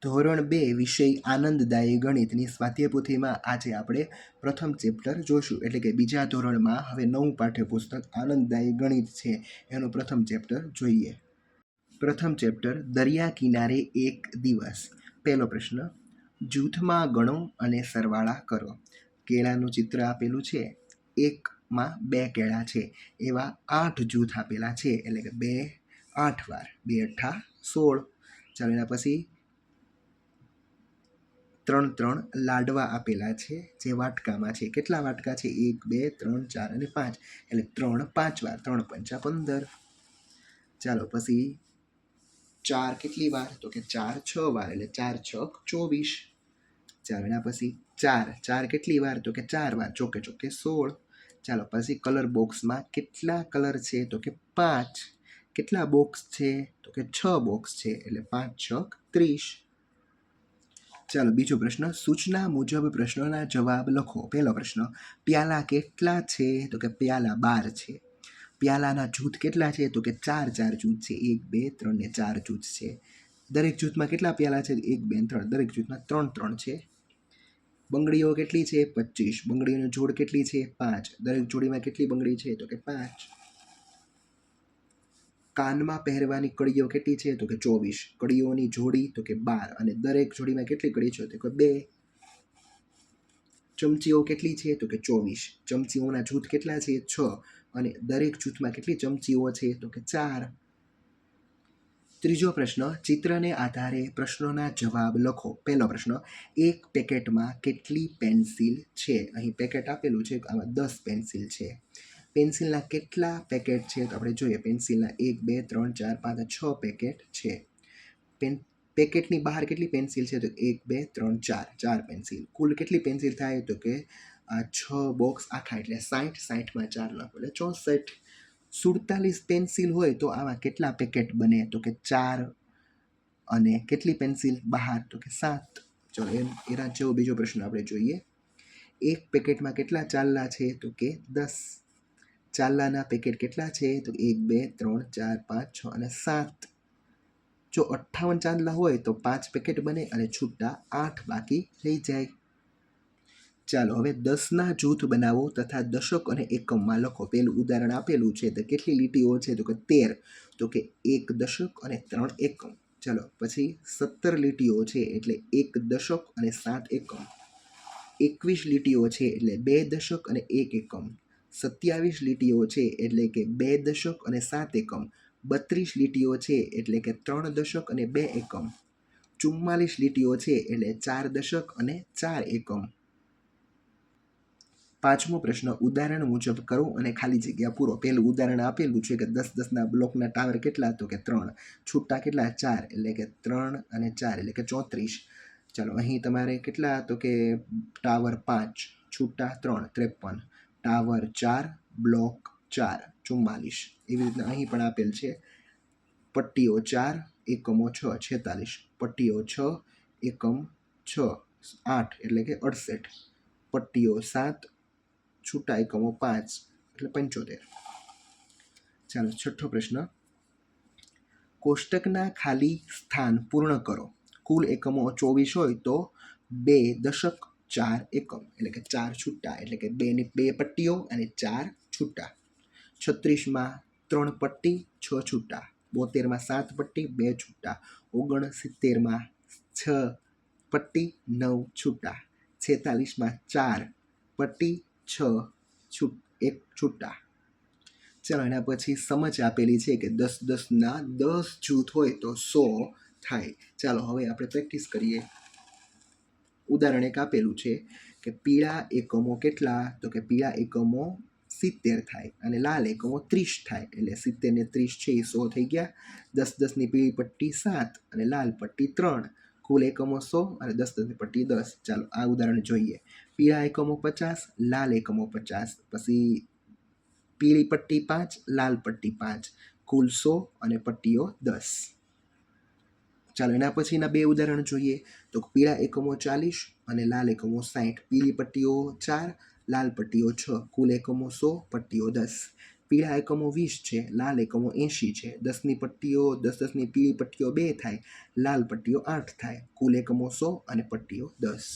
ધોરણ 2 વિષય આનંદદાયી ગણિતની સ્વાધ્યાયપોથીમાં આજે આપણે પ્રથમ ચેપ્ટર જોશું, એટલે કે બીજા ધોરણમાં હવે નવું પાઠ્યપુસ્તક આનંદદાયી ગણિત છે એનું પ્રથમ ચેપ્ટર જોઈએ. પ્રથમ ચેપ્ટર દરિયા કિનારે એક દિવસ. પહેલો પ્રશ્ન, જૂથમાં ગણો અને સરવાળા કરો. કેળાનું ચિત્ર આપેલું છે, એકમાં 2 કેળા છે, એવા 8 જૂથ આપેલા છે, એટલે કે 2 8 વાર, 2 8 16. ચાલો એના પછી 3 લાડવા આપેલા છે જે વાટકામાં છે. કેટલા વાટકા છે? 1 2 3 4 અને 5, એટલે 3 5 વાર, 3 પંચા 15. ચાલો પછી 4 કેટલી વાર? તો કે 4 6 વાર, એટલે 4 6 24. ચાલો એના પછી 4 કેટલી વાર? તો કે 4 વાર, ચોકે ચોકે 16. ચાલો પછી કલર બોક્સમાં કેટલા કલર છે? તો કે 5. કેટલા બોક્સ છે? તો કે 6 બોક્સ છે, એટલે 5 6 30. ચાલો બીજો પ્રશ્ન, સૂચના મુજબ પ્રશ્નોના જવાબ લખો. પહેલો પ્રશ્ન, પ્યાલા કેટલા છે? તો કે પ્યાલા 12 છે. પ્યાલાના જૂથ કેટલા છે? તો કે 4 4 જૂથ છે. 1 2 3 ને 4 જૂથ છે. દરેક જૂથમાં કેટલા પ્યાલા છે? 1 2 3. દરેક જૂથમાં 3 3 છે. બંગડીઓ કેટલી છે? 25. બંગડીઓની જોડ કેટલી છે? 5. દરેક જોડીમાં કેટલી બંગડી છે? તો કે 5. કાનમાં પહેરવાની કડીઓ કેટલી છે? તો કે 24. કડીઓની જોડી તો કે 12, અને દરેક જોડીમાં કેટલી કડી છે? તો કે 2. ચમચીઓ કેટલી છે? તો કે 24. ચમચીઓના જૂથ કેટલા છે? 6, અને દરેક જૂથમાં કેટલી ચમચીઓ છે? તો કે 4. ત્રીજો પ્રશ્ન, ચિત્રને આધારે પ્રશ્નોના જવાબ લખો. પહેલો પ્રશ્ન, એક પેકેટમાં કેટલી પેન્સિલ છે? અહીં પેકેટ આપેલું છે, આમાં 10 પેન્સિલ છે. પેન્સિલના કેટલા પેકેટ છે? તો આપણે જોઈએ. પેન્સિલના 1 2 3 4 5 6 પેકેટ છે. પેકેટની બહાર કેટલી પેન્સિલ છે? તો 1 2 3 4 પેન્સિલ. કુલ કેટલી પેન્સિલ થાય? તો કે 6 બોક્સ આખા, એટલે 60. 60માં 4 નાખો એટલે 64. 47 પેન્સિલ હોય તો આમાં કેટલા પેકેટ બને? તો કે 4, અને કેટલી પેન્સિલ બહાર? તો કે 7. ચલો એના જેવો બીજો પ્રશ્ન આપણે જોઈએ. એક પેકેટમાં કેટલા ચાલ્લા છે? તો કે 10. ચાલ્લાના પેકેટ કેટલા છે? તો 1 2 3 4 5 6 અને 7. જો 58 ચાંદલા હોય તો 5 પેકેટ બને, અને છૂટા 8 બાકી રહી જાય. ચાલો હવે 10ના જૂથ બનાવો તથા દશક અને એકમમાં લખો. પેલું ઉદાહરણ આપેલું છે તો કેટલી લીટીઓ છે? તો કે 13. તો કે 1 દશક અને 3 એકમ. ચાલો પછી 17 લીટીઓ છે, એટલે 1 દશક અને 7 એકમ. 21 લીટીઓ છે, એટલે 2 દશક અને 1 એકમ. 27 લીટીઓ છે, એટલે કે 2 દશક અને 7 એકમ. 32 લીટીઓ છે, એટલે કે 3 દશક અને 2 એકમ. 44 લીટીઓ છે, એટલે 4 દશક અને 4 એકમ. પાંચમો પ્રશ્ન, ઉદાહરણ મુજબ કરો અને ખાલી જગ્યા પૂરો. પહેલું ઉદાહરણ આપેલું છે કે 10 10ના બ્લોકના ટાવર કેટલા? તો કે 3. છૂટા કેટલા? 4, એટલે કે 3 અને 4, એટલે કે 34. ચાલો અહીં તમારે કેટલા? તો કે ટાવર 5, છૂટા 3, 53. Tower 4, block 4, 44. એવી રીતના અહીં પણ આપેલ છે. પટ્ટીઓ 4, એકમો 6, 46. પટ્ટીઓ 6, એકમ 6, 8, એટલે કે 68. પટ્ટીઓ 7, છૂટા એકમો 5, એટલે 75. ચાલો છઠ્ઠો પ્રશ્ન, કોષ્ટકના ખાલી સ્થાન પૂર્ણ કરો. કુલ એકમો 24 હોય તો 2 દશક 4 એકમ, એટલે કે 4 છૂટા, એટલે કે 2 પટ્ટીઓ અને 4 છૂટા. 36માં 3 પટ્ટી 6 છૂટા. 72માં 7 પટ્ટી 2 છૂટા. 69માં 6 પટ્ટી 9 છૂટા. 46માં 4 પટ્ટી 6 1 છૂટા. ચાલો એના પછી સમજ આપેલી છે કે 10 10ના 10 જૂથ હોય તો 100 થાય. ચાલો હવે આપણે પ્રેક્ટિસ કરીએ. ઉદાહરણ એક આપેલું છે કે પીળા એકમો કેટલા? તો કે પીળા એકમો 70 થાય, અને લાલ એકમો 30 થાય, એટલે 70 ને 30 છે એ 100 થઈ ગયા. 10 10ની પીળી પટ્ટી 7 અને લાલ પટ્ટી 3. કુલ એકમો 100, અને 10 10ની પટ્ટી 10. ચાલો આ ઉદાહરણ જોઈએ. પીળા એકમો 50, લાલ એકમો 50. પછી પીળી પટ્ટી 5, લાલ પટ્ટી 5. કુલ 100 અને પટ્ટીઓ 10. ચાલો એના પછીના બે ઉદાહરણ જોઈએ. તો પીળા એકમો 40 અને લાલ એકમો 60. પીળી પટ્ટીઓ 4, લાલ પટ્ટીઓ 6. કુલ એકમો 100, પટ્ટીઓ 10. પીળા એકમો 20 છે, લાલ એકમો 80 છે. 10ની પટ્ટીઓ 10-10ની પીળી પટ્ટીઓ 2 થાય, લાલ પટ્ટીઓ 8 થાય. કુલ એકમો 100 અને પટ્ટીઓ 10.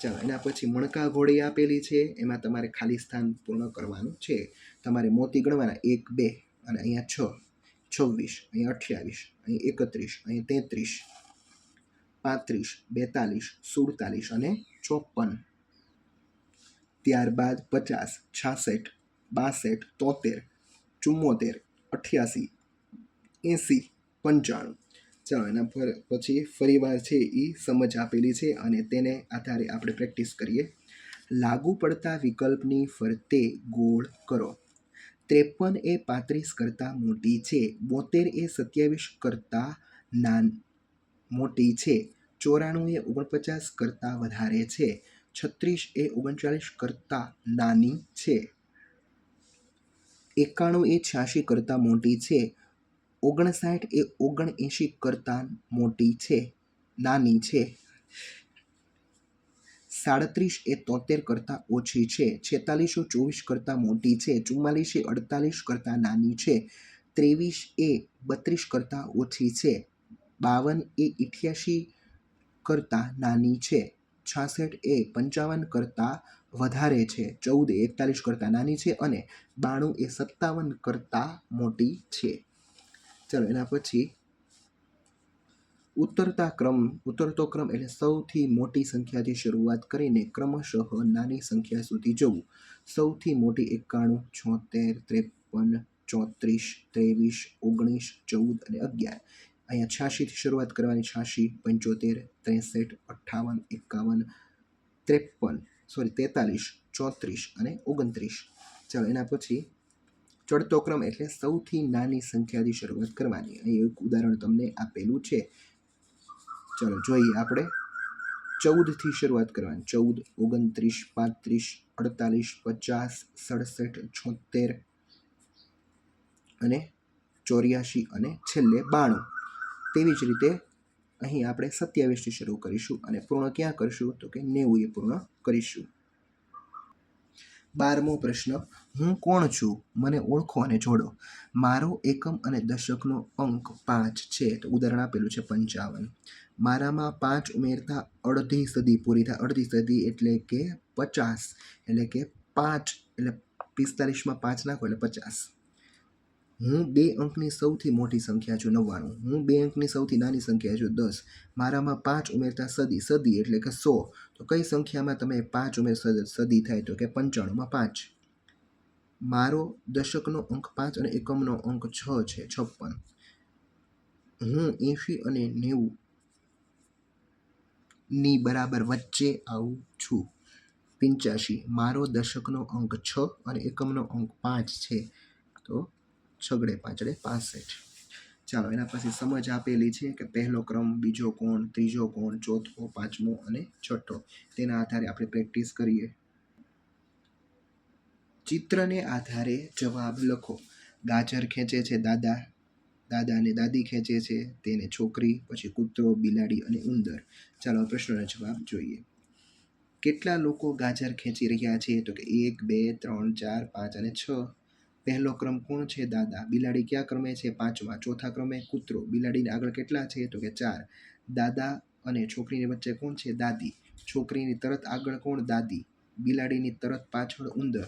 ચાલો એના પછી મણકા ઘોડી આપેલી છે, એમાં તમારે ખાલી સ્થાન પૂર્ણ કરવાનું છે. તમારે મોતી ગણવાના 1 2 અને અહીંયા 6 26, અહીંયા 28, અહીં 31, અહીં 33, 35, 42, 47 અને 54. ત્યારબાદ 50, 66, 62, 73, 74, 88, 80, 95. ચાલો એના પછી ફરીવાર છે એ સમજ આપેલી છે અને તેને આધારે આપણે પ્રેક્ટિસ કરીએ. લાગુ પડતા વિકલ્પની ફરતે ગોળ કરો. 53 એ 35 કરતાં મોટી છે. 72 એ 27 કરતાં મોટી છે. 94 એ 49 કરતાં વધારે છે. 36 એ 39 કરતાં નાની છે. 91 એ 86 કરતાં મોટી છે. 59 એ 79 કરતાં નાની છે. 37 એ 73 કરતાં ઓછી છે. 46 એ 24 કરતાં મોટી છે. 44 એ 48 કરતાં નાની છે. 23 એ 32 કરતાં ઓછી છે. 52 એ 88 કરતાં નાની છે. 66 એ 55 કરતાં વધારે છે. 14 એ 41 કરતાં નાની છે અને 92 એ 57 કરતાં મોટી છે. ચાલો એના પછી ઉતરતો ક્રમ એટલે સૌથી મોટી સંખ્યાથી શરૂઆત કરીને ક્રમશઃ નાની સંખ્યા સુધી જવું. સૌથી મોટી 91, 76, 53, 34, 23, 19, 14 અને 11. અહીંયા 86 થી શરૂઆત કરવાની. 86, 75, 63, 58, 51, 43, અને 29. ચાલો એના પછી ચડતો ક્રમ એટલે સૌથી નાની સંખ્યાથી શરૂઆત કરવાની. અહીં એક ઉદાહરણ તમને આપેલું છે. ચાલો જોઈએ આપણે. 14 થી શરૂઆત કરવાની. 14, 29, 35, 48, 50, 67, 76 અને 84 અને છેલ્લે 92. તેવી જ રીતે અહીં આપણે 27 થી શરૂ કરીશું અને પૂર્ણ ક્યાં કરશું તો કે 90 એ પૂર્ણ કરીશું. 12મો પ્રશ્ન. હું કોણ છું? મને ઓળખો અને જોડો. મારો એકમ અને દશકનો અંક 5 છે. તો ઉદાહરણ આપેલું છે 55. મારામાં 5 ઉમેરતા અડધી સદી પૂરી થાય. અડધી સદી એટલે કે 50, એટલે કે 5 એટલે 45માં 5 નાખો એટલે 50. હું 2 અંકની સૌથી મોટી સંખ્યા છું 99. હું 2 અંકની સૌથી નાની સંખ્યા છું 10. મારામાં 5 ઉમેરતા સદી એટલે કે 100. તો કઈ સંખ્યામાં તમે 5 ઉમેર સદી થાય તો કે 95માં 5. મારો દશકનો અંક 5 અને એકમનો અંક 6 છે 56. હું 80 અને 90 ની બરાબર વચ્ચે આવું છું. 85. મારો દશકનો અંક 6 અને એકમનો અંક 5 છે. તો 6 5 65. ચાલો એના પછી સમજ આપેલી છે કે પહેલો ક્રમ, બીજો કોણ, ત્રીજો કોણ, ચોથો, પાંચમો અને છઠ્ઠો. તેના આધારે આપણે પ્રેક્ટિસ કરીએ. ચિત્રને આધારે જવાબ લખો. ગાજર ખેંચે છે દાદા, દાદા અને દાદી ખેંચે છે, તેને છોકરી, પછી કૂતરો, બિલાડી અને ઉંદર. ચાલો પ્રશ્નનો જવાબ જોઈએ. કેટલા લોકો ગાજર ખેંચી રહ્યા છે તો કે 1, 2, 3, 4, 5 અને 6. પહેલો ક્રમ કોણ છે? દાદા. બિલાડી કયા ક્રમે છે? 5મા. ચોથા ક્રમે કૂતરો. બિલાડીને આગળ કેટલા છે તો કે 4. દાદા અને છોકરીની વચ્ચે કોણ છે? દાદી. છોકરીની તરત આગળ કોણ? દાદી. બિલાડીની તરત પાછળ ઉંદર.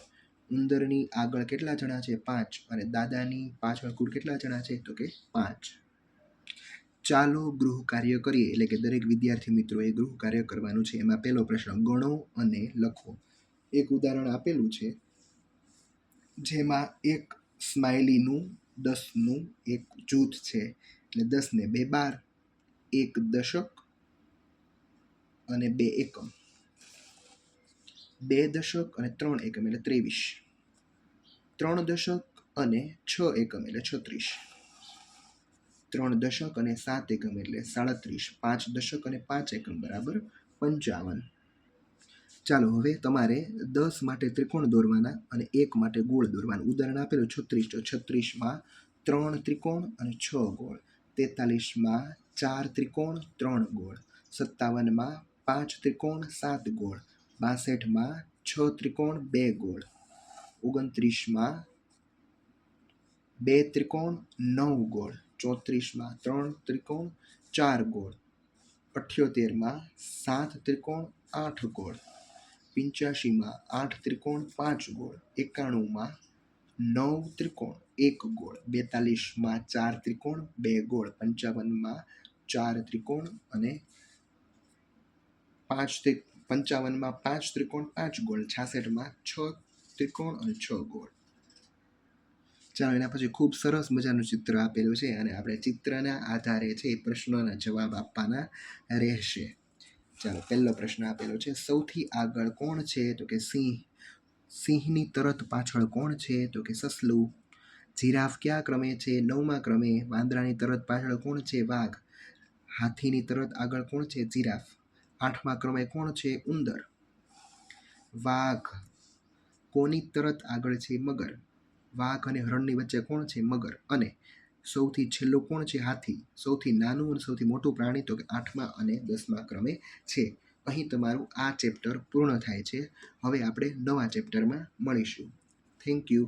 ઉંદરની આગળ કેટલા જણા છે? 5. અને દાદાની પાછળ કુલ કેટલા જણા છે તો કે 5. ચાલો ગૃહ કાર્ય કરીએ. એટલે કે દરેક વિદ્યાર્થી મિત્રોએ ગૃહ કાર્ય કરવાનું છે. એમાં પહેલો પ્રશ્ન, ગણો અને લખો. એક ઉદાહરણ આપેલું છે જેમાં એક સ્માઇલીનું 10નું એક જૂથ છે. એટલે 10 ને 2 12, 1 દશક અને 2 એકમ. 2 દશક અને 3 એકમ એટલે 23. 3 દશક અને 6 એકમ એટલે 36. 3 દશક અને 7 એકમ એટલે 37. 5 દશક અને 5 એકમ બરાબર 55. ચાલો હવે તમારે 10 માટે ત્રિકોણ દોરવાના અને 1 માટે ગોળ દોરવાનું. ઉદાહરણ આપેલું 36. તો 36માં 3 ત્રિકોણ અને 6 ગોળ. 43માં 4 ત્રિકોણ 3 ગોળ. 57માં 5 ત્રિકોણ 7 ગોળ. 62માં 6 ત્રિકોણ 2 ગોળ. 29માં 2 ત્રિકોણ 9 ગોળ, 34માં 3 ત્રિકોણ 4 ગોળ, 78માં 7 ત્રિકોણ 8 ગોળ, 85માં 8 ત્રિકોણ 5 ગોળ, 91માં 9 ત્રિકોણ 1 ગોળ, 42માં 4 ત્રિકોણ 2 ગોળ, 55માં 4 ત્રિકોણ અને 55માં 5 ત્રિકોણ 5 ગોળ, 66માં 6 ત્રિકોણ અને 6 ગોળ. ચાલો એના પછી ખૂબ સરસ મજાનું ચિત્ર આપેલું છે અને આપણે ચિત્રના આધારે છે એ પ્રશ્નોના જવાબ આપવાના રહેશે. ચાલો પહેલો પ્રશ્ન આપેલો છે, સૌથી આગળ કોણ છે? તો કે સિંહ. સિંહની તરત પાછળ કોણ છે? તો કે સસલું. જીરાફ કયા ક્રમે છે? 9મા ક્રમે. વાંદરાની તરત પાછળ કોણ છે? વાઘ. હાથીની તરત આગળ કોણ છે? જીરાફ. 8મા ક્રમે કોણ છે? ઉંદર. વાઘ. કોની તરત આગળ છે? મગર. વાઘ અને હરણની વચ્ચે કોણ છે? મગર. અને સૌથી છેલ્લું કોણ છે? હાથી. સૌથી નાનું અને સૌથી મોટું પ્રાણી તો કે 8મા અને 10મા ક્રમે છે. અહીં તમારું આ ચેપ્ટર પૂર્ણ થાય છે. હવે આપણે નવા ચેપ્ટરમાં મળીશું. Thank you.